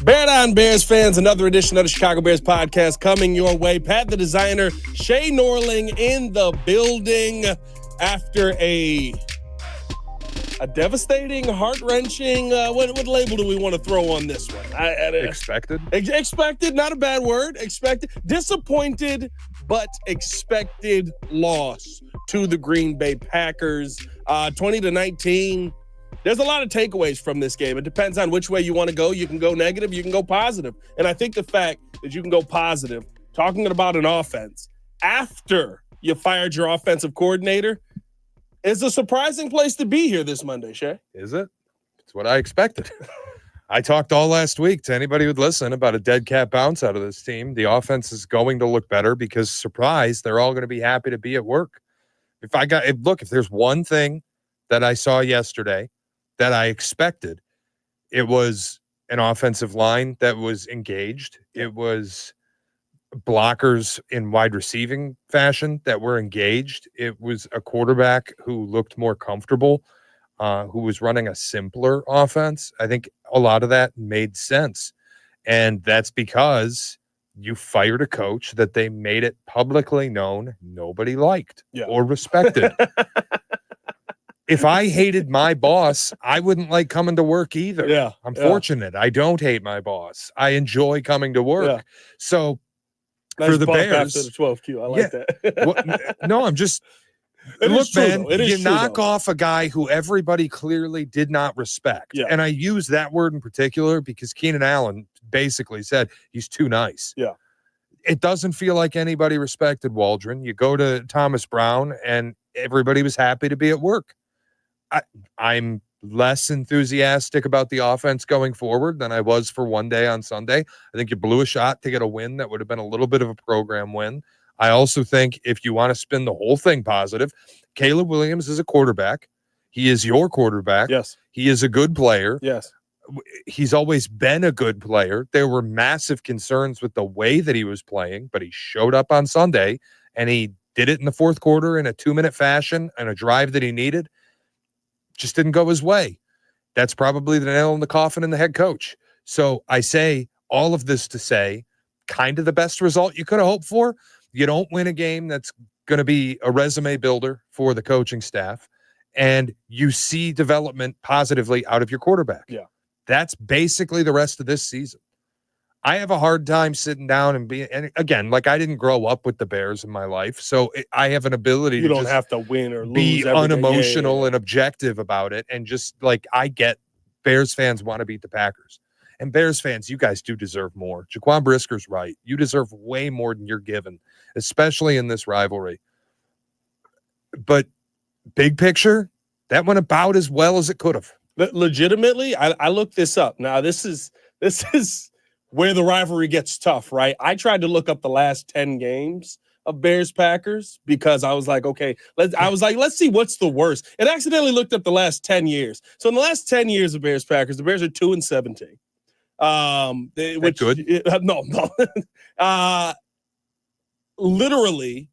Bear Down Bears fans, another edition of the Chicago Bears podcast coming your way. Pat the Designer, Shea Norling in the building after a devastating, heart-wrenching, what label do we want to throw on this one? Expected? Expected, not a bad word. Expected. Disappointed, but expected loss to the Green Bay Packers. 20-19. There's a lot of takeaways from this game. It depends on which way you want to go. You can go negative, you can go positive. And I think the fact that you can go positive, talking about an offense, after you fired your offensive coordinator, is a surprising place to be here this Monday, Shea. Is it? It's what I expected. I talked all last week to anybody who'd listen about a dead cat bounce out of this team. The offense is going to look better because, surprise, they're all going to be happy to be at work. If there's one thing that I saw yesterday that I expected, it was an offensive line that was engaged. It was blockers in wide receiving fashion that were engaged. It was a quarterback who looked more comfortable, who was running a simpler offense. I think a lot of that made sense. And that's because you fired a coach that they made it publicly known nobody liked or respected. If I hated my boss, I wouldn't like coming to work either. Yeah, I'm fortunate. I don't hate my boss. I enjoy coming to work. Yeah. So nice for the Bears, after the 12Q, I like that. No, I'm just look, man. You knock off a guy who everybody clearly did not respect, and I use that word in particular because Keenan Allen basically said he's too nice. Yeah. It doesn't feel like anybody respected Waldron. You go to Thomas Brown, and everybody was happy to be at work. I'm less enthusiastic about the offense going forward than I was for one day on Sunday. I think you blew a shot to get a win that would have been a little bit of a program win. I also think if you want to spin the whole thing positive, Caleb Williams is a quarterback. He is your quarterback. Yes. He is a good player. Yes. He's always been a good player. There were massive concerns with the way that he was playing, but he showed up on Sunday, and he did it in the fourth quarter in a 2-minute fashion and a drive that he needed. Just didn't go his way. That's probably the nail in the coffin in the head coach. So I say all of this to say kind of the best result you could have hoped for. You don't win a game that's going to be a resume builder for the coaching staff, and you see development positively out of your quarterback. Yeah. That's basically the rest of this season. I have a hard time sitting down and again, like I didn't grow up with the Bears in my life, so I have an ability to just have to win or lose, be unemotional and objective about it, and just like I get Bears fans want to beat the Packers, and Bears fans, you guys do deserve more. Jaquan Brisker's right. You deserve way more than you're given, especially in this rivalry. But big picture, that went about as well as it could have. Legitimately, I looked this up. Now this is where the rivalry gets tough, right? I tried to look up the last 10 games of Bears-Packers because I was like, okay, let's see what's the worst. It accidentally looked up the last 10 years. So in the last 10 years of Bears-Packers, the Bears are 2-17. Which good? No. Literally,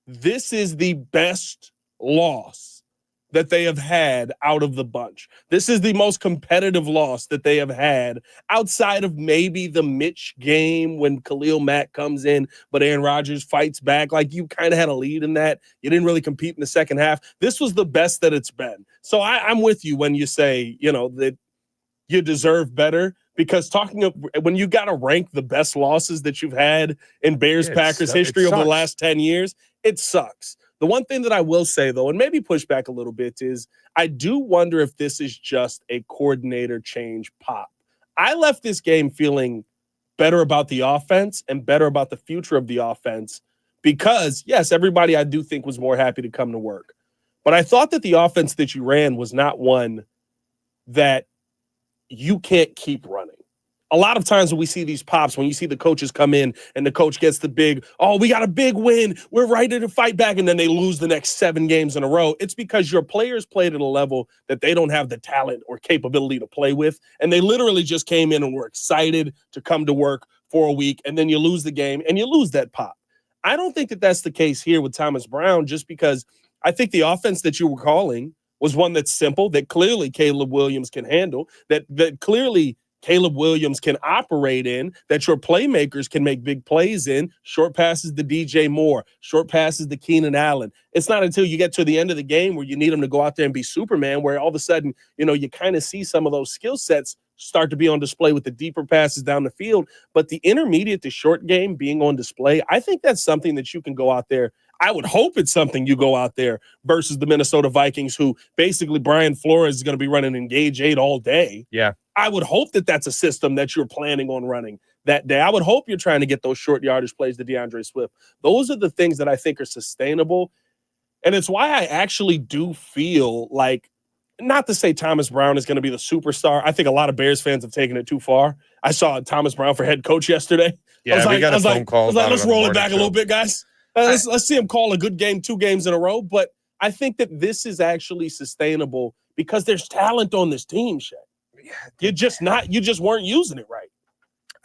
this is the best loss that they have had out of the bunch. This is the most competitive loss that they have had outside of maybe the Mitch game when Khalil Mack comes in, but Aaron Rodgers fights back. Like you kind of had a lead in that. You didn't really compete in the second half. This was the best that it's been. So I'm with you when you say, that you deserve better, because when you got to rank the best losses that you've had in Bears-Packers history over the last 10 years, it sucks. The one thing that I will say, though, and maybe push back a little bit, is I do wonder if this is just a coordinator change pop. I left this game feeling better about the offense and better about the future of the offense because, yes, everybody I do think was more happy to come to work. But I thought that the offense that you ran was not one that you can't keep running. A lot of times when we see these pops, when you see the coaches come in and the coach gets the big, we got a big win, we're ready to fight back, and then they lose the next 7 games in a row, it's because your players played at a level that they don't have the talent or capability to play with, and they literally just came in and were excited to come to work for a week, and then you lose the game, and you lose that pop. I don't think that that's the case here with Thomas Brown, just because I think the offense that you were calling was one that's simple, that clearly Caleb Williams can handle, that clearly Caleb Williams can operate in, that your playmakers can make big plays in, short passes to DJ Moore, short passes to Keenan Allen. It's not until you get to the end of the game where you need them to go out there and be Superman, where all of a sudden, you kind of see some of those skill sets start to be on display with the deeper passes down the field. But the intermediate to short game being on display, I think that's something that you can go out there. I would hope it's something you go out there versus the Minnesota Vikings, who basically Brian Flores is going to be running Engage 8 all day. Yeah. I would hope that that's a system that you're planning on running that day. I would hope you're trying to get those short yardage plays to DeAndre Swift. Those are the things that I think are sustainable. And it's why I actually do feel like, not to say Thomas Brown is going to be the superstar. I think a lot of Bears fans have taken it too far. I saw Thomas Brown for head coach yesterday. Yeah, we got a phone call. Let's roll it back a little bit, guys. Let's see him call a good game 2 games in a row. But I think that this is actually sustainable because there's talent on this team, Shea. You just weren't using it right.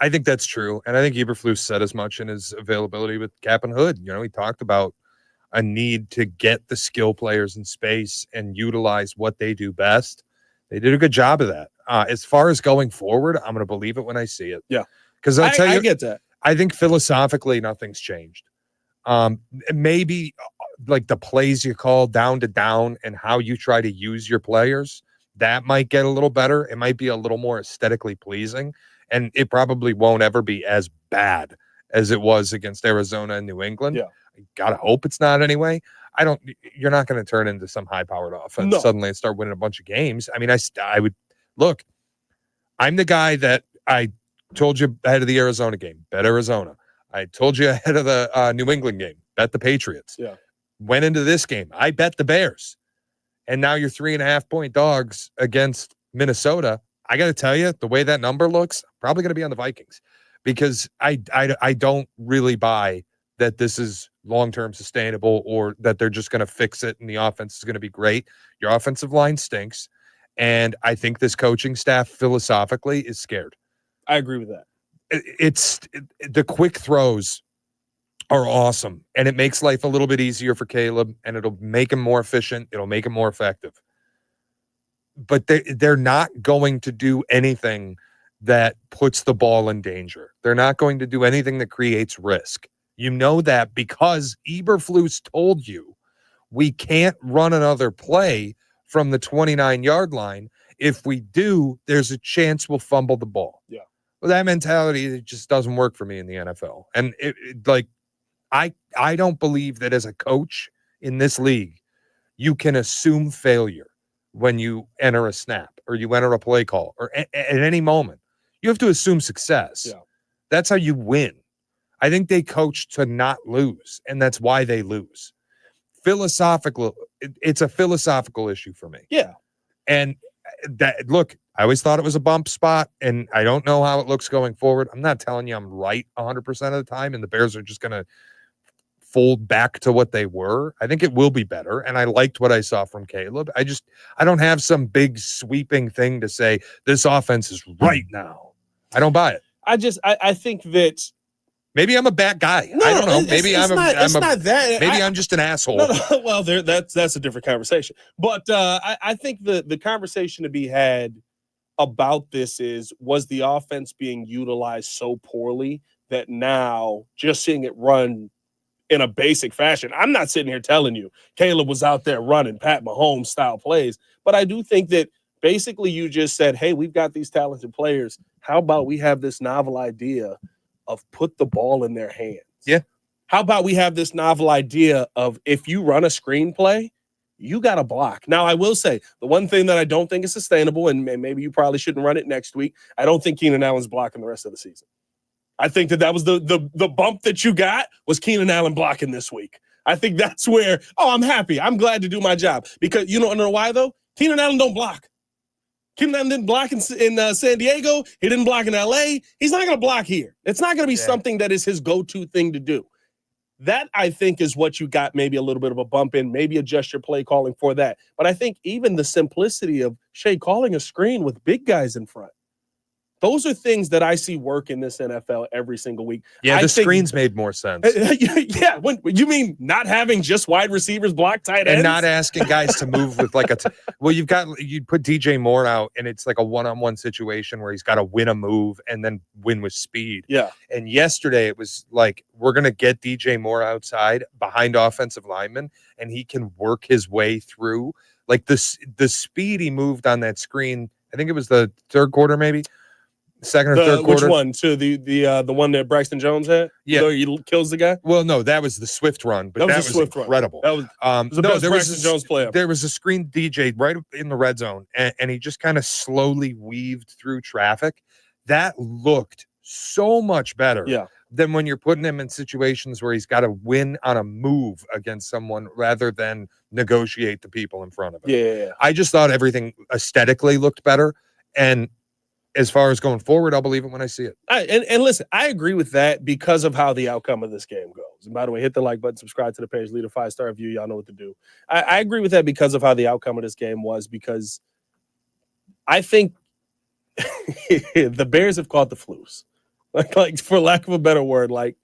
I think that's true. And I think Eberflus said as much in his availability with Cap and Hood. He talked about a need to get the skill players in space and utilize what they do best. They did a good job of that. As far as going forward, I'm going to believe it when I see it. Yeah. Because I'll tell you, I get that. I think philosophically, nothing's changed. Maybe like the plays you call down to down and how you try to use your players, that might get a little better. It might be a little more aesthetically pleasing, and it probably won't ever be as bad as it was against Arizona and New England. Yeah. I gotta hope it's not anyway. You're not going to turn into some high-powered offense suddenly and start winning a bunch of games. I mean, I would look. I'm the guy that I told you ahead of the Arizona game, bet Arizona. I told you ahead of the New England game, bet the Patriots. Yeah. Went into this game, I bet the Bears. And now you're 3.5-point dogs against Minnesota. I got to tell you, the way that number looks, probably going to be on the Vikings because I don't really buy that this is long-term sustainable or that they're just going to fix it and the offense is going to be great. Your offensive line stinks. And I think this coaching staff philosophically is scared. I agree with that. The quick throws are awesome, and it makes life a little bit easier for Caleb, and it'll make him more efficient. It'll make him more effective. But they're not going to do anything that puts the ball in danger. They're not going to do anything that creates risk. You know that because Eberflus told you we can't run another play from the 29-yard line. If we do, there's a chance we'll fumble the ball. Yeah. Well, that mentality, it just doesn't work for me in the NFL. And I don't believe that as a coach in this league, you can assume failure when you enter a snap or you enter a play call or at any moment. You have to assume success. Yeah. That's how you win. I think they coach to not lose, and that's why they lose. It's a philosophical issue for me. Yeah. And look, I always thought it was a bump spot, and I don't know how it looks going forward. I'm not telling you I'm right 100% of the time, and the Bears are just going to fold back to what they were. I think it will be better, and I liked what I saw from Caleb. I don't have some big sweeping thing to say this offense is right now. I don't buy it. I think that maybe I'm a bad guy. No, I don't know. Maybe it's not that. I'm just an asshole. No, well, that's a different conversation. But I think the conversation to be had about this was the offense being utilized so poorly that now just seeing it run in a basic fashion. I'm not sitting here telling you Caleb was out there running Pat Mahomes style plays, but I do think that basically you just said, hey, we've got these talented players. How about we have this novel idea of put the ball in their hands? Yeah. How about we have this novel idea of if you run a screenplay, you got to block. Now, I will say the one thing that I don't think is sustainable, and maybe you probably shouldn't run it next week, I don't think Keenan Allen's blocking the rest of the season. I think that was the bump that you got was Keenan Allen blocking this week. I think that's where, I'm happy. I'm glad to do my job. Because you know why, though? Keenan Allen don't block. Keenan Allen didn't block in San Diego. He didn't block in L.A. He's not going to block here. It's not going to be something that is his go-to thing to do. That, I think, is what you got maybe a little bit of a bump in, maybe adjust your play calling for that. But I think even the simplicity of Shea calling a screen with big guys in front, Those are things that I see work in this NFL every single week. Yeah, I the think, screens made more sense. Yeah, when you mean not having just wide receivers block tight ends? And not asking guys to move with like well, you put DJ Moore out and it's like a one-on-one situation where he's got to win a move and then win with speed. Yeah. And yesterday it was like, we're going to get DJ Moore outside behind offensive linemen and he can work his way through. Like the speed he moved on that screen, I think it was the third quarter, maybe second or third quarter. Which one? To the one that Braxton Jones had? Yeah, he kills the guy. Well, no, that was the Swift run, but that was incredible. That was the best Braxton Jones play ever. There was a screen DJ right in the red zone, and he just kind of slowly weaved through traffic. That looked so much better. Yeah. Than when you're putting him in situations where he's got to win on a move against someone rather than negotiate the people in front of him. Yeah. I just thought everything aesthetically looked better. And as far as going forward, I'll believe it when I see it. And listen, I agree with that because of how the outcome of this game goes. And by the way, hit the like button, subscribe to the page, leave a 5-star review. Y'all know what to do. I agree with that because of how the outcome of this game was, because I think the Bears have caught the flus. Like, for lack of a better word, like,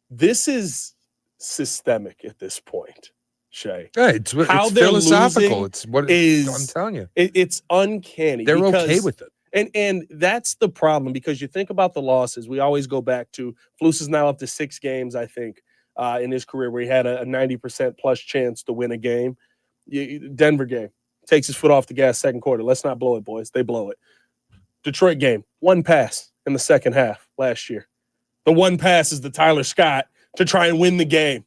this is systemic at this point, Shea. Yeah, it's philosophical. It's what I'm telling you. It's uncanny. They're okay with it. And that's the problem, because you think about the losses. We always go back to Flus is now up to 6 games, I think, in his career where he had a 90% plus chance to win a game. Denver game, takes his foot off the gas second quarter. Let's not blow it, boys. They blow it. Detroit game, 1 pass in the second half last year. The 1 pass is the Tyler Scott to try and win the game.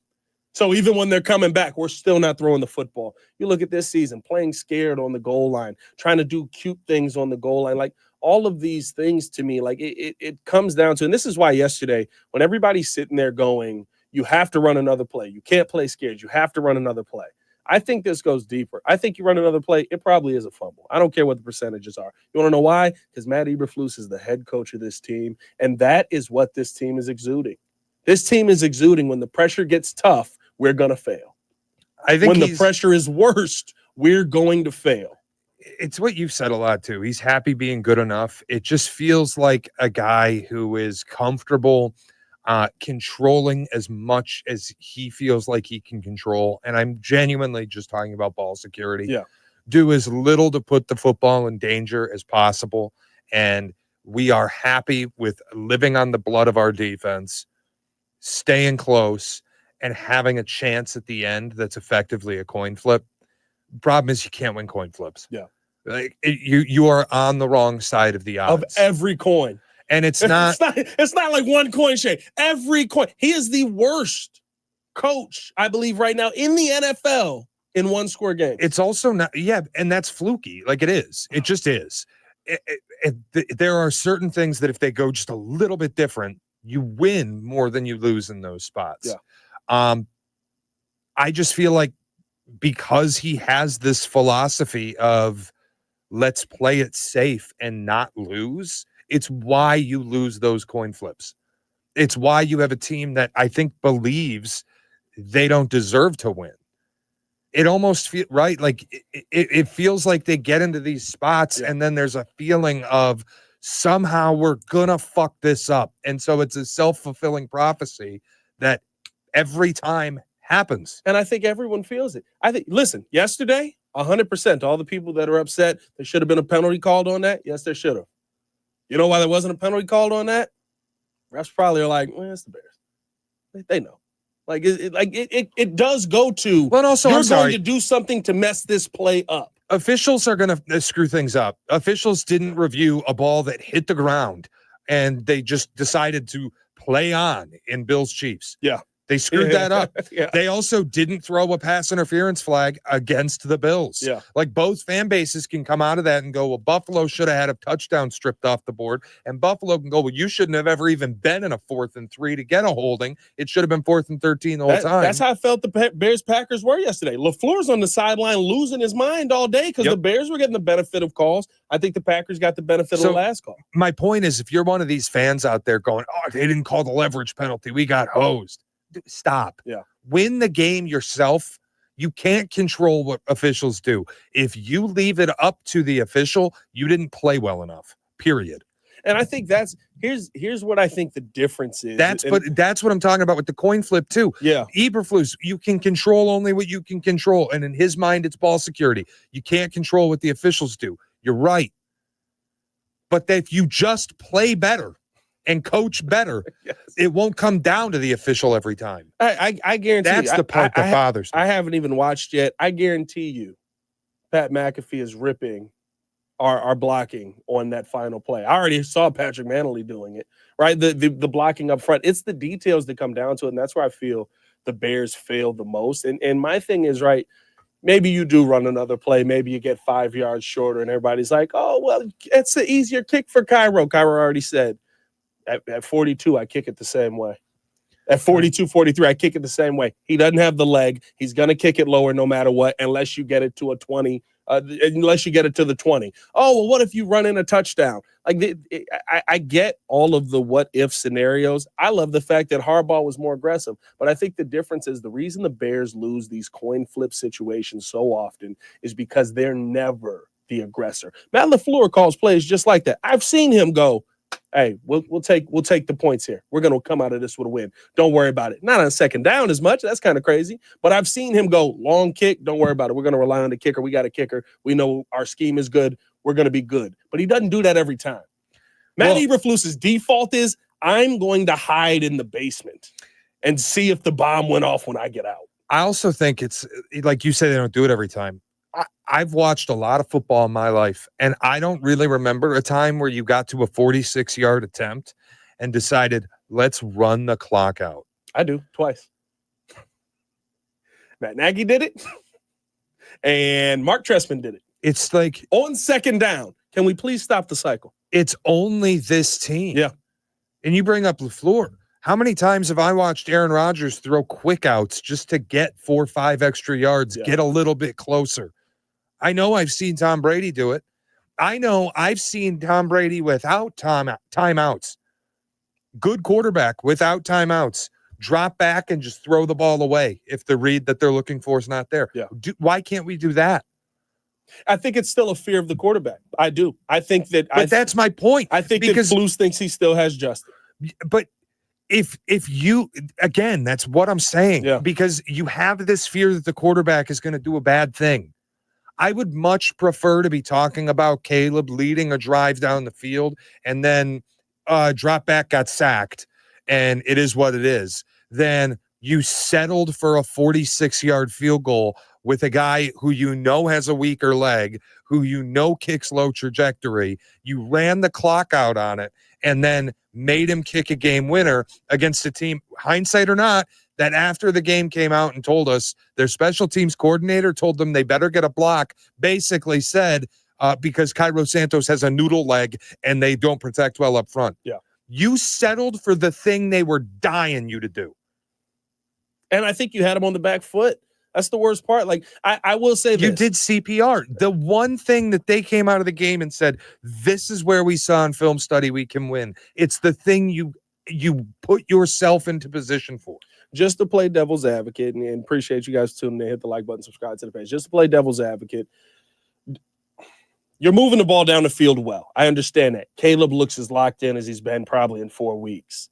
So even when they're coming back, we're still not throwing the football. You look at this season, playing scared on the goal line, trying to do cute things on the goal line. Like, all of these things to me, like, it comes down to, and this is why yesterday, when everybody's sitting there going, you have to run another play. You can't play scared. You have to run another play. I think this goes deeper. I think you run another play, it probably is a fumble. I don't care what the percentages are. You want to know why? Because Matt Eberflus is the head coach of this team, and that is what this team is exuding. This team is exuding when the pressure gets tough, we're going to fail. I think when the pressure is worst, we're going to fail. It's what you've said a lot, too. He's happy being good enough. It just feels like a guy who is comfortable controlling as much as he feels like he can control. And I'm genuinely just talking about ball security. Yeah. Do as little to put the football in danger as possible. And we are happy with living on the blood of our defense, staying close, and having a chance at the end that's effectively a coin flip. Problem is, you can't win coin flips. Yeah. Like, you are on the wrong side of the odds. Of every coin. And it's not like one coin, Shea. Every coin. He is the worst coach, I believe, right now in the NFL in one-score games. It's also not, and that's fluky. Like, it is. It just is. There are certain things that if they go just a little bit different, you win more than you lose in those spots. Yeah. I just feel like because he has this philosophy of let's play it safe and not lose, it's why you lose those coin flips. It's why you have a team that I think believes they don't deserve to win. It almost feels right. Like it feels like they get into these spots and then there's a feeling of somehow we're going to fuck this up. And so it's a self-fulfilling prophecy that every time happens. And I think everyone feels it. Listen, yesterday, 100%, all the people that are upset, there should have been a penalty called on that. Yes, there should have. You know why there wasn't a penalty called on that? Refs probably are like, well, it's the Bears. They know. Like, it does go to, well, and also, you're going to do something to mess this play up. Officials are going to screw things up. Officials didn't review a ball that hit the ground, and they just decided to play on in Bills Chiefs. Yeah. They screwed that up. Yeah. They also didn't throw a pass interference flag against the Bills. Yeah. Like, both fan bases can come out of that and go, well, Buffalo should have had a touchdown stripped off the board. And Buffalo can go, well, you shouldn't have ever even been in a 4th and 3 to get a holding. It should have been 4th and 13 the whole time. That's how I felt the Bears-Packers were yesterday. LaFleur's on the sideline losing his mind all day because the Bears were getting the benefit of calls. I think the Packers got the benefit of the last call. My point is, if you're one of these fans out there going, oh, they didn't call the leverage penalty, we got hosed. Stop. Yeah. Win the game yourself. You can't control what officials do. If you leave it up to the official, you didn't play well enough. period. And I think here's what I think the difference is. That's what I'm talking about with the coin flip too. Yeah. Eberflus, you can control only what you can control. And in his mind, it's ball security. You can't control what the officials do. You're right. But if you just play better and coach better, yes. It won't come down to the official every time. I guarantee that's the part that bothers me. I haven't even watched yet. I guarantee you, Pat McAfee is ripping our blocking on that final play. I already saw Patrick Manley doing it, right? The blocking up front. It's the details that come down to it, and that's where I feel the Bears failed the most. And my thing is, right, maybe you do run another play. Maybe you get 5 yards shorter, and everybody's like, oh, well, it's an easier kick for Cairo. Cairo already said, at 42, I kick it the same way. At 42, 43, I kick it the same way. He doesn't have the leg. He's going to kick it lower no matter what, unless you get it to a 20, unless you get it to the 20. Oh, well, what if you run in a touchdown? Like, I get all of the what-if scenarios. I love the fact that Harbaugh was more aggressive, but I think the difference is the reason the Bears lose these coin flip situations so often is because they're never the aggressor. Matt LaFleur calls plays just like that. I've seen him go, hey, we'll take the points here. We're going to come out of this with a win. Don't worry about it. Not on second down as much. That's kind of crazy. But I've seen him go long kick. Don't worry about it. We're going to rely on the kicker. We got a kicker. We know our scheme is good. We're going to be good. But he doesn't do that every time. Matt Eberflus's default is I'm going to hide in the basement and see if the bomb went off when I get out. I also think it's like you say, they don't do it every time. I've watched a lot of football in my life, and I don't really remember a time where you got to a 46-yard attempt and decided, let's run the clock out. I do, twice. Matt Nagy did it, and Mark Trestman did it. It's like, on second down, can we please stop the cycle? It's only this team. Yeah. And you bring up LaFleur. How many times have I watched Aaron Rodgers throw quick outs just to get 4 or 5 extra yards, get a little bit closer? I know I've seen Tom Brady do it. I know I've seen Tom Brady without timeouts. Good quarterback without timeouts. Drop back and just throw the ball away if the read that they're looking for is not there. Yeah. Why can't we do that? I think it's still a fear of the quarterback. I do. I think that. But that's my point. I think because Flus thinks he still has Justin. But if you, again, that's what I'm saying. Yeah. Because you have this fear that the quarterback is going to do a bad thing. I would much prefer to be talking about Caleb leading a drive down the field and then drop back got sacked and it is what it is, than you settled for a 46-yard field goal with a guy who you know has a weaker leg, who you know kicks low trajectory. You ran the clock out on it and then made him kick a game winner against a team, hindsight or not, that after the game came out and told us their special teams coordinator told them they better get a block, basically said, because Cairo Santos has a noodle leg and they don't protect well up front. Yeah. You settled for the thing they were dying you to do. And I think you had him on the back foot. That's the worst part. Like, I will say this. You did CPR. The one thing that they came out of the game and said, this is where we saw in film study we can win. It's the thing you put yourself into position for. Just to play devil's advocate, and appreciate you guys tuning in, hit the like button, subscribe to the page. Just to play devil's advocate, you're moving the ball down the field well. I understand that. Caleb looks as locked in as he's been probably in 4 weeks.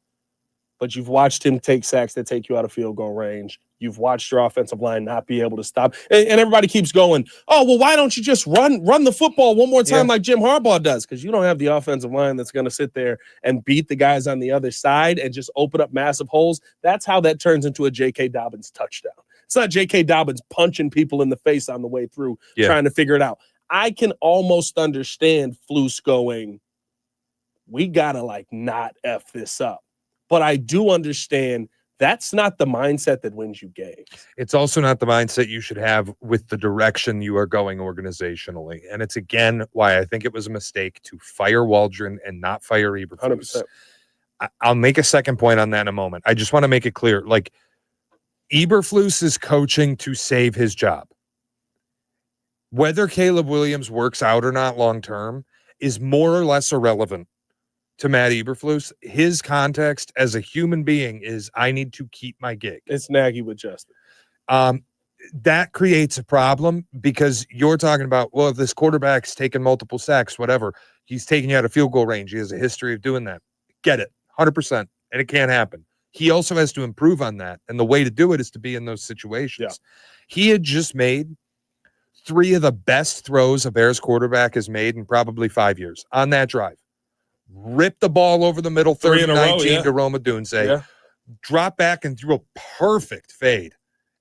But you've watched him take sacks that take you out of field goal range. You've watched your offensive line not be able to stop. And everybody keeps going, oh, well, why don't you just run the football one more time like Jim Harbaugh does? Because you don't have the offensive line that's going to sit there and beat the guys on the other side and just open up massive holes. That's how that turns into a J.K. Dobbins touchdown. It's not J.K. Dobbins punching people in the face on the way through trying to figure it out. I can almost understand Flus going, we got to, not F this up. But I do understand that's not the mindset that wins you games. It's also not the mindset you should have with the direction you are going organizationally. And it's, again, why I think it was a mistake to fire Waldron and not fire Eberflus. 100%. I'll make a second point on that in a moment. I just want to make it clear. Eberflus is coaching to save his job. Whether Caleb Williams works out or not long-term is more or less irrelevant to Matt Eberflus. His context as a human being is, I need to keep my gig. It's Nagy with Justin. That creates a problem because you're talking about, well, if this quarterback's taking multiple sacks, whatever. He's taking you out of field goal range. He has a history of doing that. Get it, 100%, and it can't happen. He also has to improve on that, and the way to do it is to be in those situations. Yeah. He had just made 3 of the best throws a Bears quarterback has made in probably 5 years on that drive. Ripped the ball over the middle, 3rd and 19 to Rome Odunze. Yeah. Drop back and threw a perfect fade,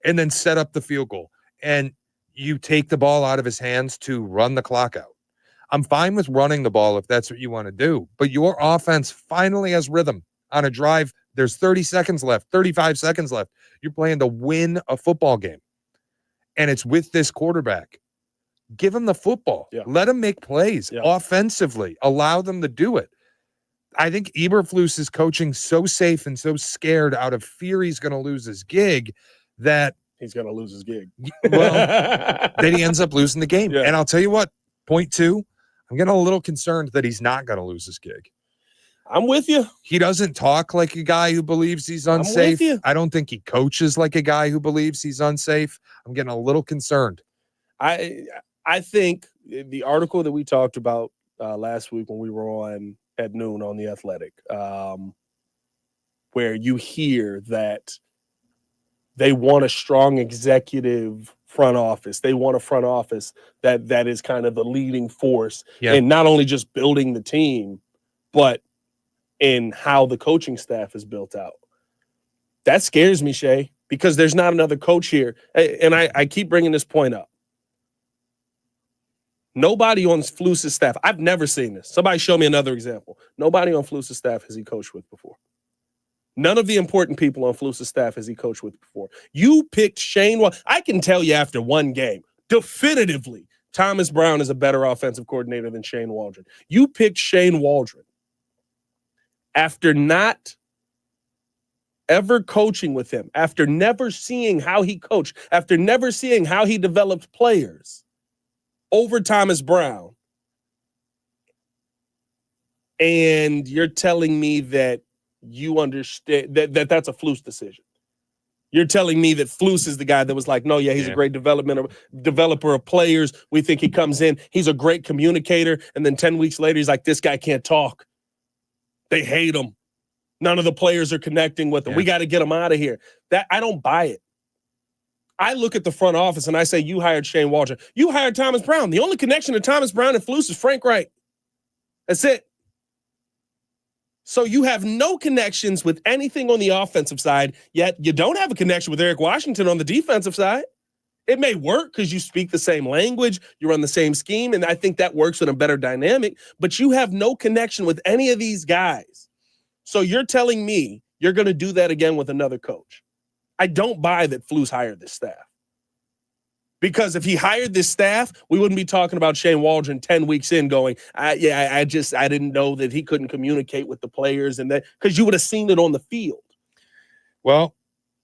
and then set up the field goal. And you take the ball out of his hands to run the clock out. I'm fine with running the ball if that's what you want to do, but your offense finally has rhythm on a drive. There's 30 seconds left, 35 seconds left. You're playing to win a football game, and it's with this quarterback. Give him the football. Yeah. Let him make plays offensively. Allow them to do it. I think Eberflus is coaching so safe and so scared out of fear he's going to lose his gig that he's going to lose his gig. Well, then he ends up losing the game. Yeah. And I'll tell you what, point 2, I'm getting a little concerned that he's not going to lose his gig. I'm with you. He doesn't talk like a guy who believes he's unsafe. I'm with you. I don't think he coaches like a guy who believes he's unsafe. I'm getting a little concerned. I think the article that we talked about last week when we were on at noon on The Athletic, where you hear that they want a strong executive front office. They want a front office that is kind of the leading force in not only just building the team, but in how the coaching staff is built out. That scares me, Shea, because there's not another coach here. And I keep bringing this point up. Nobody on Flus's staff, I've never seen this. Somebody show me another example. Nobody on Flus's staff has he coached with before. None of the important people on Flus's staff has he coached with before. You picked Shane. I can tell you after one game, definitively, Thomas Brown is a better offensive coordinator than Shane Waldron. You picked Shane Waldron after not ever coaching with him, after never seeing how he coached, after never seeing how he developed players over Thomas Brown. And you're telling me that you understand that's a Flus decision. You're telling me that Flus is the guy that was like, no, he's a great developer of players. We think he comes in, he's a great communicator. And then 10 weeks later, he's like, this guy can't talk. They hate him. None of the players are connecting with him. Yeah. We got to get him out of here. That I don't buy it. I look at the front office and I say, you hired Shane Waldron. You hired Thomas Brown. The only connection to Thomas Brown and Flus is Frank Wright. That's it. So you have no connections with anything on the offensive side, yet you don't have a connection with Eric Washington on the defensive side. It may work because you speak the same language, you run the same scheme, and I think that works in a better dynamic, but you have no connection with any of these guys. So you're telling me you're going to do that again with another coach. I don't buy that Flus hired this staff. Because if he hired this staff, we wouldn't be talking about Shane Waldron 10 weeks in going, I didn't know that he couldn't communicate with the players, and that because you would have seen it on the field. Well,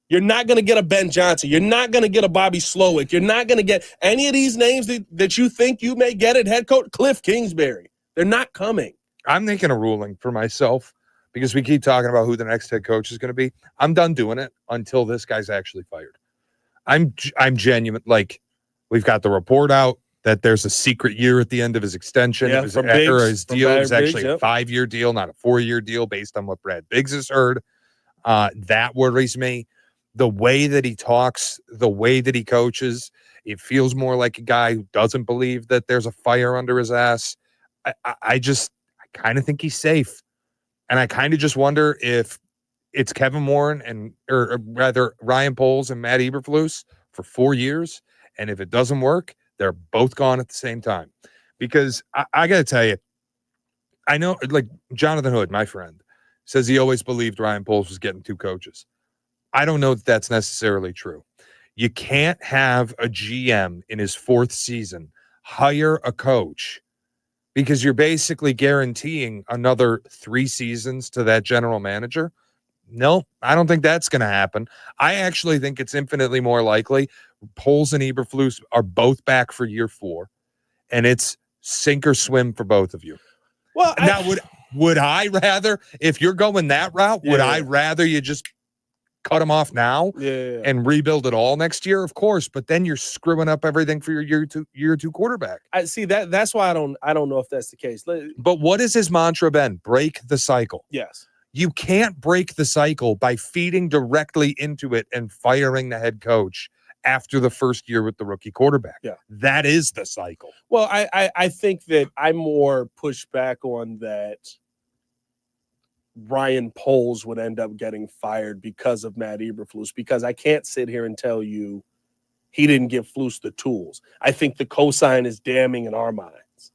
you're not going to get a Ben Johnson. You're not going to get a Bobby Slowick. You're not going to get any of these names that you think you may get at head coach. Cliff Kingsbury. They're not coming. I'm making a ruling for myself because we keep talking about who the next head coach is going to be. I'm done doing it until this guy's actually fired. I'm genuine. Like, we've got the report out that there's a secret year at the end of his extension. Yeah, his deal is actually a 5-year deal, not a 4-year deal based on what Brad Biggs has heard. That worries me. The way that he talks, the way that he coaches, it feels more like a guy who doesn't believe that there's a fire under his ass. I kind of think he's safe. And I kind of just wonder if it's Kevin Warren or rather Ryan Poles and Matt Eberflus for 4 years. And if it doesn't work, they're both gone at the same time. Because I got to tell you, I know, like Jonathan Hood, my friend, says he always believed Ryan Poles was getting 2 coaches. I don't know that that's necessarily true. You can't have a GM in his 4th season hire a coach because you're basically guaranteeing another 3 seasons to that general manager. No, I don't think that's going to happen. I actually think it's infinitely more likely Poles and Eberflus are both back for year 4, and it's sink or swim for both of you. Well, now would I rather, if you're going that route, would I rather you just cut him off now Yeah. and rebuild it all next year? Of course, but then you're screwing up everything for your year two quarterback. I see that's why I don't know if that's the case. But what has his mantra been? Break the cycle. Yes. You can't break the cycle by feeding directly into it and firing the head coach after the first year with the rookie quarterback. Yeah. That is the cycle. Well, I think that I more push back on that Ryan Poles would end up getting fired because of Matt Eberflus, because I can't sit here and tell you he didn't give Flus the tools. I think the cosign is damning in our minds.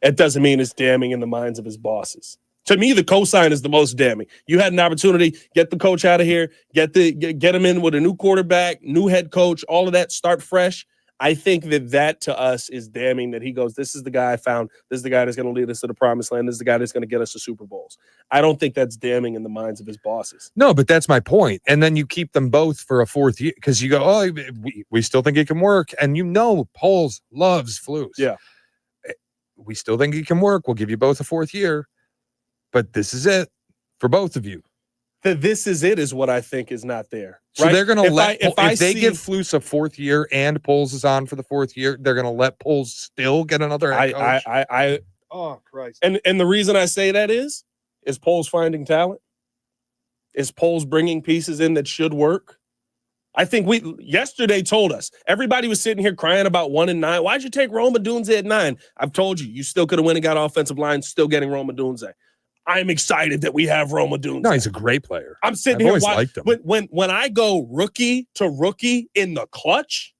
It doesn't mean it's damning in the minds of his bosses. To me, the cosign is the most damning. You had an opportunity, get the coach out of here, get him in with a new quarterback, new head coach, all of that, start fresh. I think that to us is damning, that he goes, this is the guy I found. This is the guy that's going to lead us to the promised land. This is the guy that's going to get us to Super Bowls. I don't think that's damning in the minds of his bosses. No, but that's my point. And then you keep them both for a fourth year because you go, oh, we still think it can work. And Poles loves Flus. Yeah. We still think it can work. We'll give you both a fourth year. But this is it for both of you. This is it is what I think is not there. So right? they're going to if they give Flus a fourth year and Poles is on for the fourth year, they're going to let Poles still get another head coach. Oh Christ! And the reason I say that is Poles finding talent? Is Poles bringing pieces in that should work? I think yesterday told us everybody was sitting here crying about 1-9. Why'd you take Rome Odunze at 9? I've told you still could have went and got offensive line, still getting Rome Odunze. I'm excited that we have Rome Odunze. No, he's a great player. I'm sitting here watching. When I go rookie to rookie in the clutch,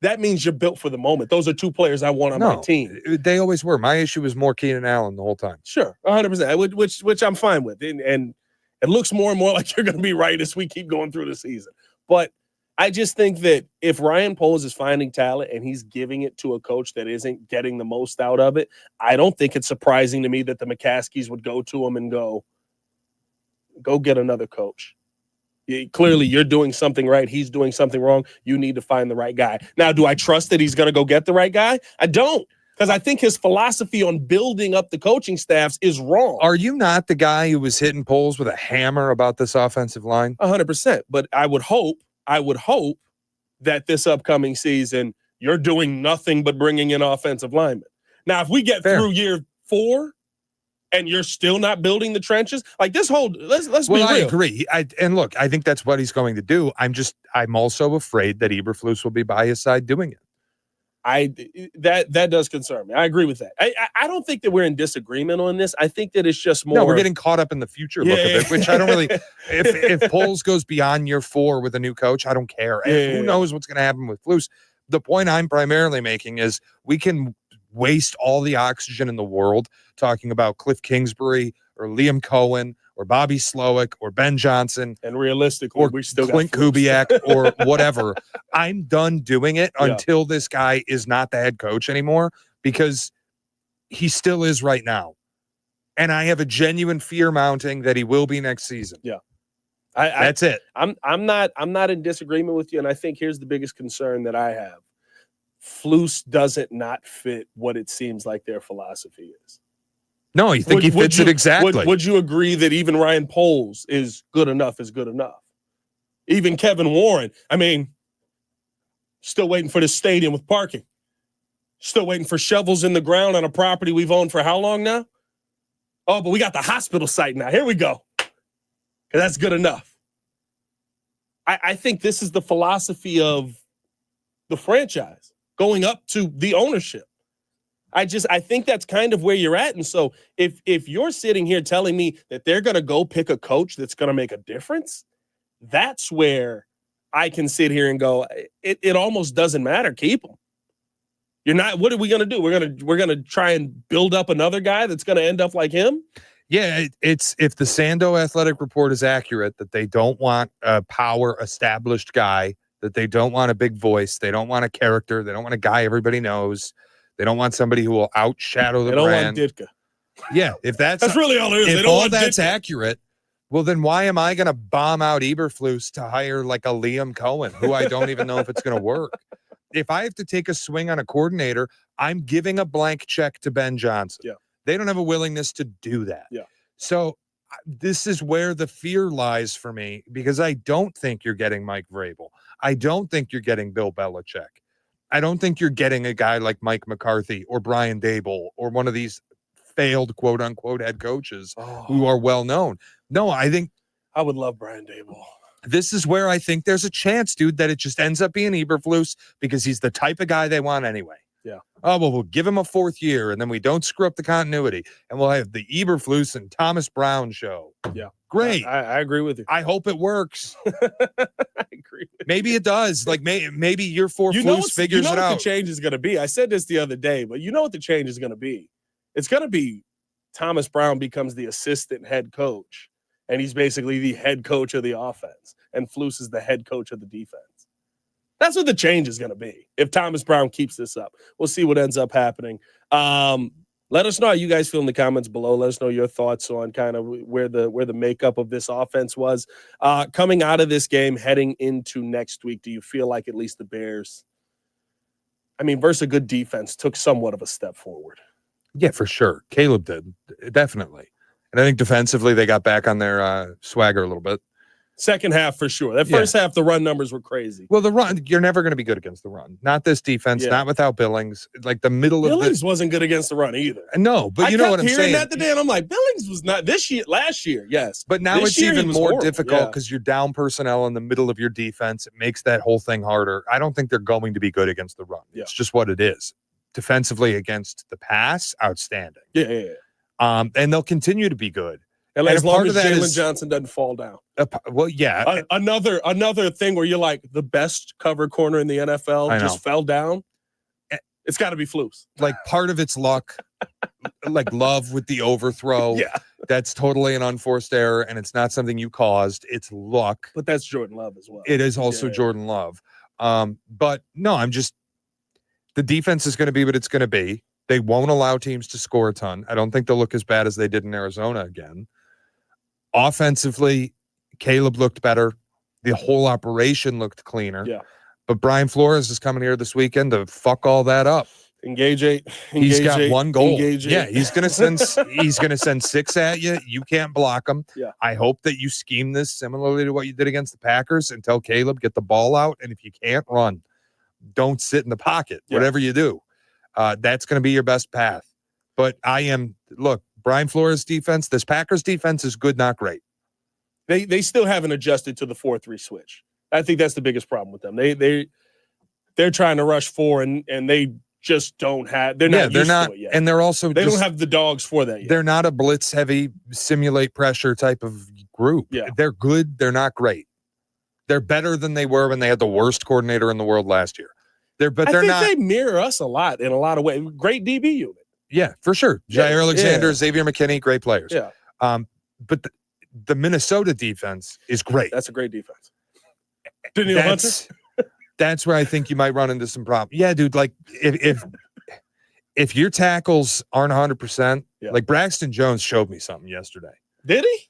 that means you're built for the moment. Those are two players I want on my team. They always were. My issue was more Keenan Allen the whole time. Sure, 100%, which I'm fine with. And it looks more and more like you're going to be right as we keep going through the season. But I just think that if Ryan Poles is finding talent and he's giving it to a coach that isn't getting the most out of it, I don't think it's surprising to me that the McCaskies would go to him and go get another coach. Clearly, you're doing something right. He's doing something wrong. You need to find the right guy. Now, do I trust that he's going to go get the right guy? I don't, because I think his philosophy on building up the coaching staffs is wrong. Are you not the guy who was hitting Poles with a hammer about this offensive line? 100%. But I would hope that this upcoming season, you're doing nothing but bringing in offensive linemen. Now, if we get through year 4 and you're still not building the trenches, like this whole, let's be real. I agree. And look, I think that's what he's going to do. I'm also afraid that Eberflus will be by his side doing it. That does concern me. I agree with that. I don't think that we're in disagreement on this. I think that it's just more. No, we're getting caught up in the future look of it, which I don't really. If Poles goes beyond year 4 with a new coach, I don't care. Who knows what's going to happen with Flus? The point I'm primarily making is we can waste all the oxygen in the world talking about Cliff Kingsbury or Liam Cohen or Bobby Slowick or Ben Johnson. And realistically, or we still Clint got Kubiak or whatever. I'm done doing it until this guy is not the head coach anymore, because he still is right now. And I have a genuine fear mounting that he will be next season. Yeah. That's it. I'm not in disagreement with you. And I think here's the biggest concern that I have. Flus doesn't not fit what it seems like their philosophy is. No, you think he fits it exactly. Would you agree that even Ryan Poles is good enough? Even Kevin Warren, still waiting for the stadium with parking. Still waiting for shovels in the ground on a property we've owned for how long now? Oh, but we got the hospital site now. Here we go. That's good enough. I think this is the philosophy of the franchise going up to the ownership. I think that's kind of where you're at. And so if you're sitting here telling me that they're going to go pick a coach that's going to make a difference, that's where I can sit here and go, it almost doesn't matter. Keep them. You're not. What are we going to do? We're going to try and build up another guy that's going to end up like him. Yeah, it's if the Sando Athletic report is accurate, that they don't want a power established guy, that they don't want a big voice, they don't want a character, they don't want a guy everybody knows, they don't want somebody who will outshadow the brand. They don't want Ditka. Yeah, if that's really all it is. If all that's accurate, well, then why am I going to bomb out Eberflus to hire like a Liam Cohen, who I don't even know if it's going to work? If I have to take a swing on a coordinator, I'm giving a blank check to Ben Johnson. Yeah. They don't have a willingness to do that. Yeah. So this is where the fear lies for me, because I don't think you're getting Mike Vrabel. I don't think you're getting Bill Belichick. I don't think you're getting a guy like Mike McCarthy or Brian Daboll or one of these failed quote unquote head coaches who are well known. No, I think I would love Brian Daboll. This is where I think there's a chance, dude, that it just ends up being Eberflus because he's the type of guy they want anyway. Yeah. Oh, well, we'll give him a 4th year and then we don't screw up the continuity and we'll have the Eberflus and Thomas Brown show. Yeah. Great. I agree with you. I hope it works. I agree. Maybe it does. Like maybe year 4 You know Flus figures what it out. the change is going to be? I said this the other day, but you know what the change is going to be? It's going to be Thomas Brown becomes the assistant head coach, and he's basically the head coach of the offense, and Flus is the head coach of the defense. That's what the change is going to be if Thomas Brown keeps this up. We'll see what ends up happening. Let us know how you guys feel in the comments below. Let us know your thoughts on kind of where the makeup of this offense was. Coming out of this game, heading into next week, do you feel like at least the Bears, versus a good defense, took somewhat of a step forward? Yeah, for sure. Caleb did, definitely. And I think defensively they got back on their swagger a little bit. Second half, for sure. That first half, the run numbers were crazy. Well, the run, you're never going to be good against the run. Not this defense, not without Billings. Like the middle of Billings wasn't good against the run either. No, but you know what I'm saying. I kept hearing that today, and I'm like, Billings was not last year, yes. But now it's even more difficult because you're down personnel in the middle of your defense. It makes that whole thing harder. I don't think they're going to be good against the run. Yeah. It's just what it is. Defensively against the pass, outstanding. Yeah. And they'll continue to be good. And as long as Jalen Johnson doesn't fall down. Well, yeah. Another thing where you're like, the best cover corner in the NFL just fell down. It's got to be Flus. Like part of it's luck, like Love with the overthrow. Yeah. That's totally an unforced error, and it's not something you caused. It's luck. But that's Jordan Love as well. It is also Jordan Love. But no, the defense is going to be what it's going to be. They won't allow teams to score a ton. I don't think they'll look as bad as they did in Arizona again. Offensively, Caleb looked better. The whole operation looked cleaner. Yeah. But Brian Flores is coming here this weekend to fuck all that up. He's got one goal. Yeah, he's gonna send 6 at you. You can't block him. Yeah. I hope that you scheme this similarly to what you did against the Packers and tell Caleb, get the ball out, and if you can't run, don't sit in the pocket. Yeah. Whatever you do. That's going to be your best path. But Brian Flores' defense, this Packers defense is good, not great. They still haven't adjusted to the 4-3 switch. I think that's the biggest problem with them. They're trying to rush 4 and they just don't have. They're not used to it yet. And they're also they don't have the dogs for that yet. They're not a blitz heavy simulate pressure type of group. Yeah. They're good. They're not great. They're better than they were when they had the worst coordinator in the world last year. I think they mirror us a lot in a lot of ways. Great DB unit. Yeah, for sure. Jair Alexander, Xavier McKinney, great players. Yeah. But the Minnesota defense is great. That's a great defense. Daniel Hunter? That's where I think you might run into some problems. Yeah, dude. Like if your tackles aren't 100%, like Braxton Jones showed me something yesterday. Did he?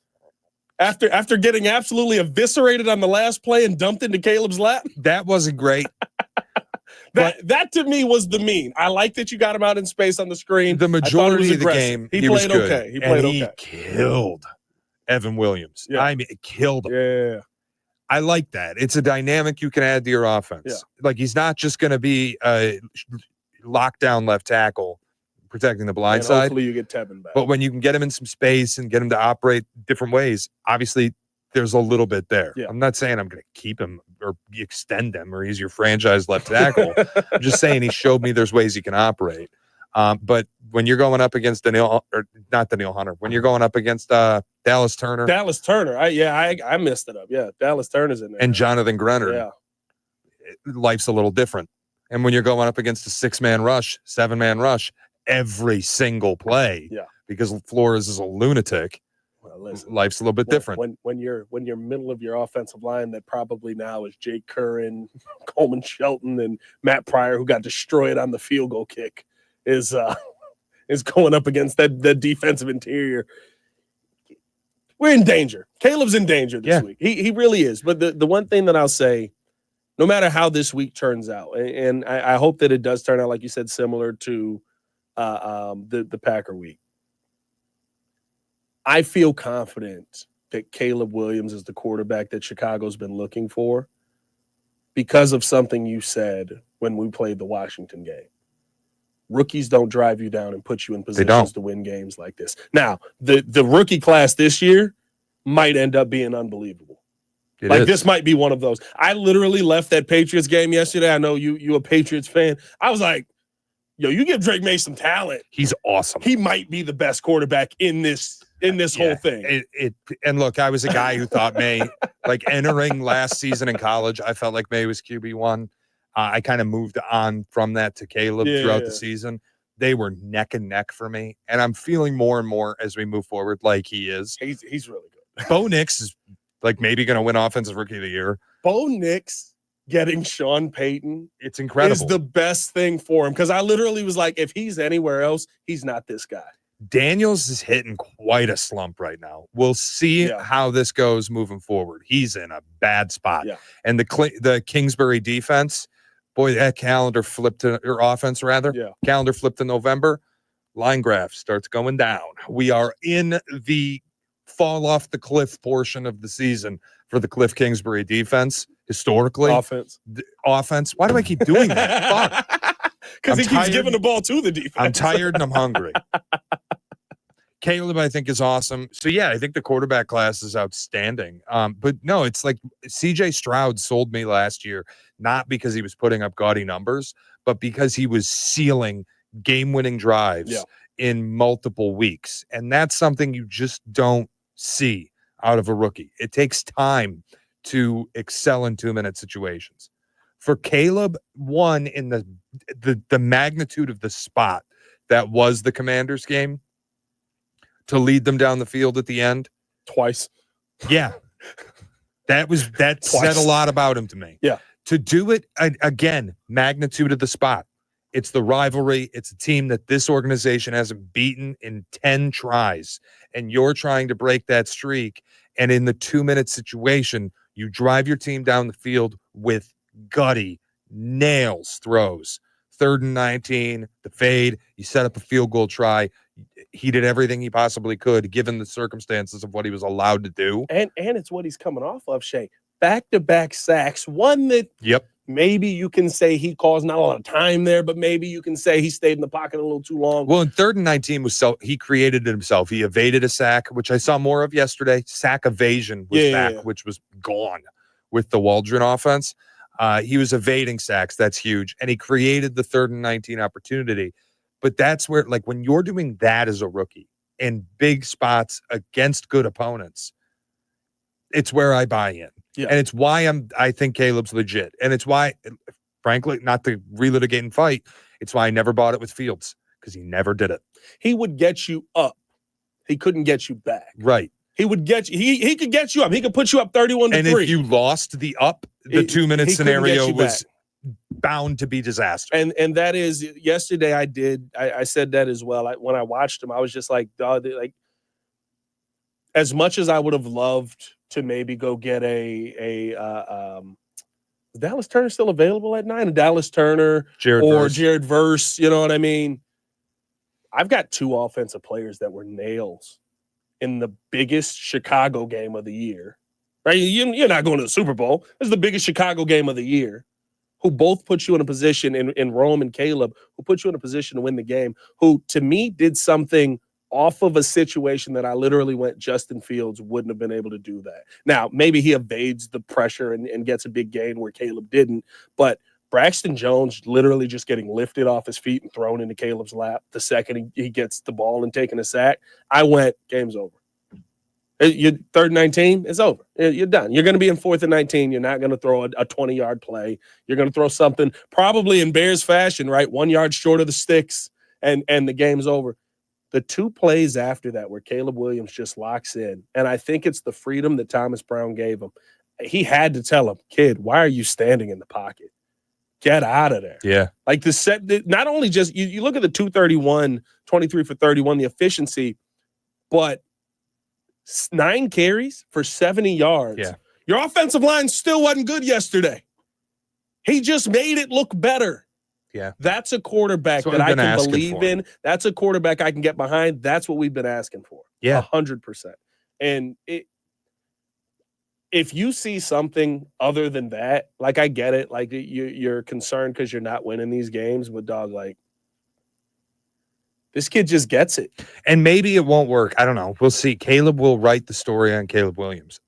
After getting absolutely eviscerated on the last play and dumped into Caleb's lap? That wasn't great. That to me was the mean. I like that you got him out in space on the screen. The majority of the game, he played okay. He killed Evan Williams. Yeah. Killed him. Yeah. I like that. It's a dynamic you can add to your offense. Yeah. Like he's not just going to be a lockdown left tackle protecting the blind side. Hopefully you get Tevin back. But when you can get him in some space and get him to operate different ways, obviously there's a little bit there. Yeah. I'm not saying I'm going to keep him or extend him or he's your franchise left tackle. I'm just saying he showed me there's ways he can operate. But when you're going up against not Daniil Hunter, when you're going up against Dallas Turner. I messed it up. Yeah, Dallas Turner's in there. And Jonathan Grenner. Yeah. Life's a little different. And when you're going up against a 6-man rush, 7-man rush, every single play, because Flores is a lunatic, listen, life's a little bit different. When you're middle of your offensive line, that probably now is Jake Curran, Coleman Shelton, and Matt Pryor, who got destroyed on the field goal kick, is going up against that defensive interior. We're in danger. Caleb's in danger this week. He really is. But the one thing that I'll say, no matter how this week turns out, and I hope that it does turn out, like you said, similar to the Packer week. I feel confident that Caleb Williams is the quarterback that Chicago's been looking for because of something you said when we played the Washington game. Rookies don't drive you down and put you in positions to win games like this. Now, the rookie class this year might end up being unbelievable. This might be one of those. I literally left that Patriots game yesterday. I know you a Patriots fan. I was like, yo, you give Drake May some talent. He's awesome. He might be the best quarterback in this whole thing. And look, I was a guy who thought May, like entering last season in college, I felt like May was QB1. I kind of moved on from that to Caleb throughout the season. They were neck and neck for me. And I'm feeling more and more as we move forward like he is. He's really good. Bo Nix is like maybe going to win Offensive Rookie of the Year. Bo Nix getting Sean Payton, it's incredible. Is the best thing for him because I literally was like, if he's anywhere else, he's not this guy. Daniels is hitting quite a slump right now. We'll see how this goes moving forward. He's in a bad spot. Yeah. And the Kingsbury defense, boy, that calendar flipped to, or offense rather, calendar flipped to November. Line graph starts going down. We are in the fall off the cliff portion of the season for the Cliff Kingsbury defense. Historically, offense. Why do I keep doing that? Fuck. Because he keeps giving the ball to the defense. I'm tired and I'm hungry. Caleb, I think, is awesome. So, yeah, I think the quarterback class is outstanding. But, no, it's like C.J. Stroud sold me last year, not because he was putting up gaudy numbers, but because he was sealing game-winning drives in multiple weeks. And that's something you just don't see out of a rookie. It takes time to excel in 2-minute situations. For Caleb, one, in the magnitude of the spot that was the Commanders game, to lead them down the field at the end twice. Yeah. That said a lot about him to me. Yeah. To do it again, magnitude of the spot. It's the rivalry. It's a team that this organization hasn't beaten in 10 tries. And you're trying to break that streak. And in the 2-minute situation, you drive your team down the field with gutty nails throws. 3rd and 19, the fade, you set up a field goal try. He did everything he possibly could, given the circumstances of what he was allowed to do. And it's what he's coming off of, Shea. Back-to-back sacks. One that maybe you can say he caused not a lot of time there, but maybe you can say he stayed in the pocket a little too long. Well, in 3rd and 19 he created it himself. He evaded a sack, which I saw more of yesterday. Sack evasion was back, which was gone with the Waldron offense. He was evading sacks. That's huge. And he created the 3rd and 19 opportunity. But that's where, like, when you're doing that as a rookie in big spots against good opponents, it's where I buy in. Yeah. And it's why I think Caleb's legit. And it's why, frankly, not to relitigate and fight, it's why I never bought it with Fields, because he never did it. He would get you up. He couldn't get you back. Right. He would get you. He could get you up. He could put you up 31-3. And if you lost the up, the 2-minute scenario was bound to be disaster. And that is, yesterday I said that as well. When I watched him, I was just like, as much as I would have loved to maybe go get is Dallas Turner still available at 9? A Dallas Turner Jared Verse, you know what I mean? I've got 2 offensive players that were nails in the biggest Chicago game of the year. Right? You're not going to the Super Bowl. This is the biggest Chicago game of the year. Who both put you in a position, in Rome and Caleb, who put you in a position to win the game, who, to me, did something off of a situation that I literally went, Justin Fields wouldn't have been able to do that. Now, maybe he evades the pressure and gets a big gain where Caleb didn't, but Braxton Jones literally just getting lifted off his feet and thrown into Caleb's lap the second he gets the ball and taking a sack, I went, game's over. You're 3rd and 19, it's over. You're done. You're going to be in 4th and 19. You're not going to throw a 20-yard play. You're going to throw something probably in Bears fashion, right? 1 yard short of the sticks, and the game's over. The 2 plays after that where Caleb Williams just locks in, and I think it's the freedom that Thomas Brown gave him. He had to tell him, kid, why are you standing in the pocket? Get out of there. Yeah. Like the set, not only just, you look at the 231, 23 for 31, the efficiency, but 9 carries for 70 yards. Yeah. Your offensive line still wasn't good yesterday. He just made it look better. Yeah. That's a quarterback that I can believe in. That's a quarterback I can get behind. That's what we've been asking for. Yeah. 100%. And if you see something other than that, like I get it, like you're concerned because you're not winning these games, but dog, like this kid just gets it. And maybe it won't work. I don't know. We'll see. Caleb will write the story on Caleb Williams.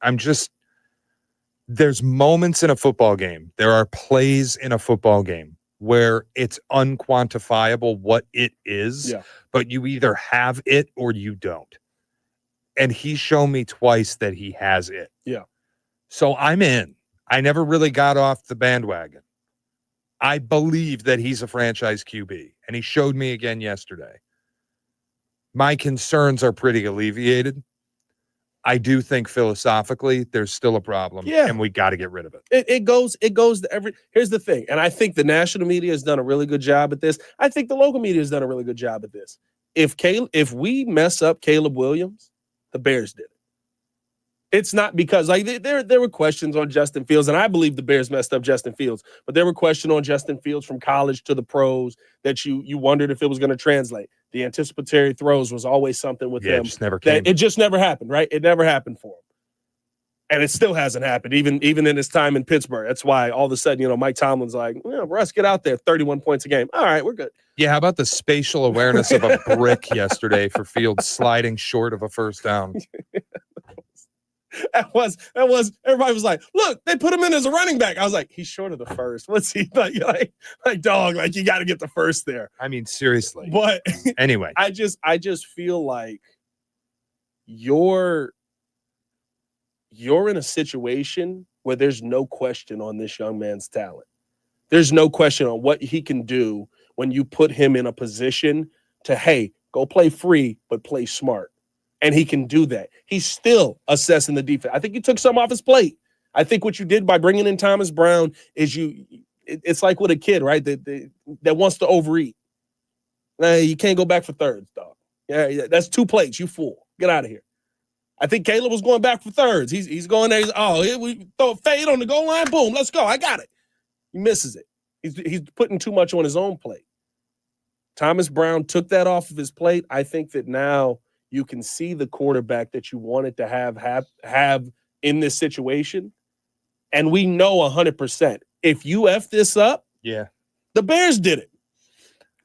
There's moments in a football game. There are plays in a football game where it's unquantifiable what it is, but you either have it or you don't. And he's shown me twice that he has it. Yeah. So I'm in. I never really got off the bandwagon. I believe that he's a franchise QB, and he showed me again yesterday. My concerns are pretty alleviated. I do think philosophically there's still a problem, and we got to get rid of it. It goes to every. Here's the thing, and I think the national media has done a really good job at this. I think the local media has done a really good job at this. If we mess up Caleb Williams, the Bears did it. It's not because like there were questions on Justin Fields, and I believe the Bears messed up Justin Fields, but there were questions on Justin Fields from college to the pros that you wondered if it was going to translate. The anticipatory throws was always something with him. It just never came. It just never happened, right? It never happened for him. And it still hasn't happened, even in his time in Pittsburgh. That's why all of a sudden, Mike Tomlin's like, Russ, get out there, 31 points a game. All right, we're good. Yeah, how about the spatial awareness of a brick yesterday for Fields sliding short of a first down? That was everybody was like, look, they put him in as a running back. I was like, he's short of the first. What's he like dog, like you got to get the first there. I mean, seriously. But anyway, I just feel like you're in a situation where there's no question on this young man's talent. There's no question on what he can do when you put him in a position to, hey, go play free, but play smart. And he can do that. He's still assessing the defense. I think you took some off his plate. I think what you did by bringing in Thomas Brown is it's like with a kid, right? That wants to overeat. You can't go back for thirds, dog. Yeah, that's 2 plates. You fool. Get out of here. I think Caleb was going back for thirds. He's going there. We throw a fade on the goal line. Boom, let's go. I got it. He misses it. He's putting too much on his own plate. Thomas Brown took that off of his plate. I think that now you can see the quarterback that you wanted to have in this situation. And we know 100%. If you F this up, the Bears did it.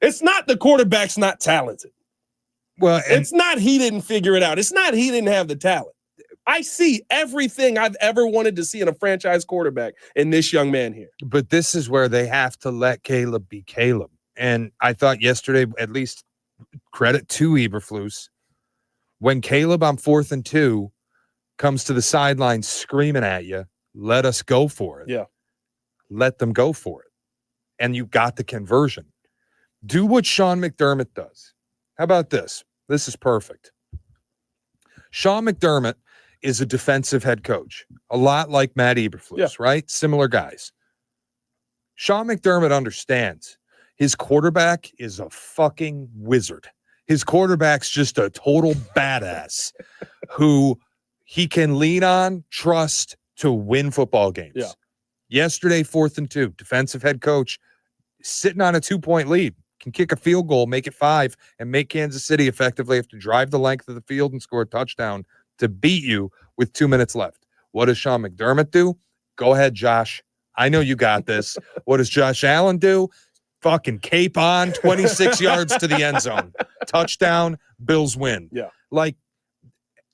It's not the quarterback's not talented. Well, it's not he didn't figure it out. It's not he didn't have the talent. I see everything I've ever wanted to see in a franchise quarterback in this young man here. But this is where they have to let Caleb be Caleb. And I thought yesterday, at least credit to Eberflus, when Caleb on 4th and 2 comes to the sideline screaming at you, let us go for it. Yeah. Let them go for it. And you got the conversion. Do what Sean McDermott does. How about this? This is perfect. Sean McDermott is a defensive head coach, a lot like Matt Eberflus, right? Similar guys. Sean McDermott understands his quarterback is a fucking wizard. His quarterback's just a total badass who he can lean on, trust to win football games. Yeah. Yesterday, 4th and 2, defensive head coach sitting on a 2-point lead, can kick a field goal, make it 5, and make Kansas City effectively have to drive the length of the field and score a touchdown to beat you with 2 minutes left. What does Sean McDermott do? Go ahead, Josh. I know you got this. What does Josh Allen do? Fucking cape on, 26 yards to the end zone. Touchdown, Bills win. Yeah. Like,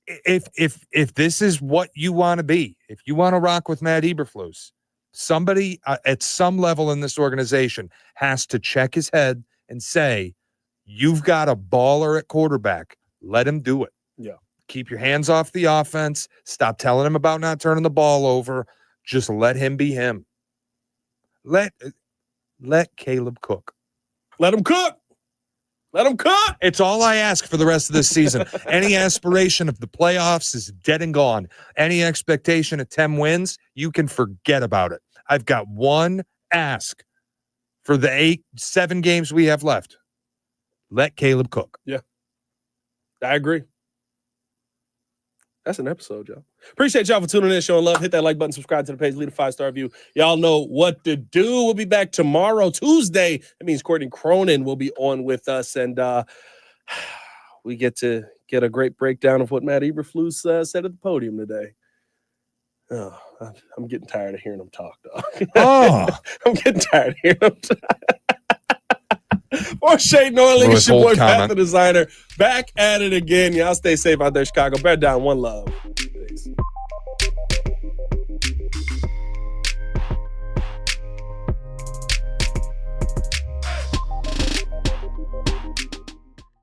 if this is what you want to be, if you want to rock with Matt Eberflus, somebody at some level in this organization has to check his head and say, you've got a baller at quarterback. Let him do it. Yeah. Keep your hands off the offense. Stop telling him about not turning the ball over. Just let him be him. Let Caleb cook. Let him cook. Let him cook. It's all I ask for the rest of this season. Any aspiration of the playoffs is dead and gone. Any expectation of 10 wins, you can forget about it. I've got one ask for the 7 games we have left. Let Caleb cook. Yeah. I agree. That's an episode, y'all. Appreciate y'all for tuning in, showing love. Hit that like button, subscribe to the page, leave a 5-star review. Y'all know what to do. We'll be back tomorrow, Tuesday. That means Courtney Cronin will be on with us. And we get to get a great breakdown of what Matt Eberflus said at the podium today. Oh, I'm getting tired of hearing him talk, dog. Oh, I'm getting tired of hearing him talk. For Shea Norling, it's your boy Pat the Designer. Back at it again. Y'all stay safe out there, Chicago. Bear down. One love. Peace.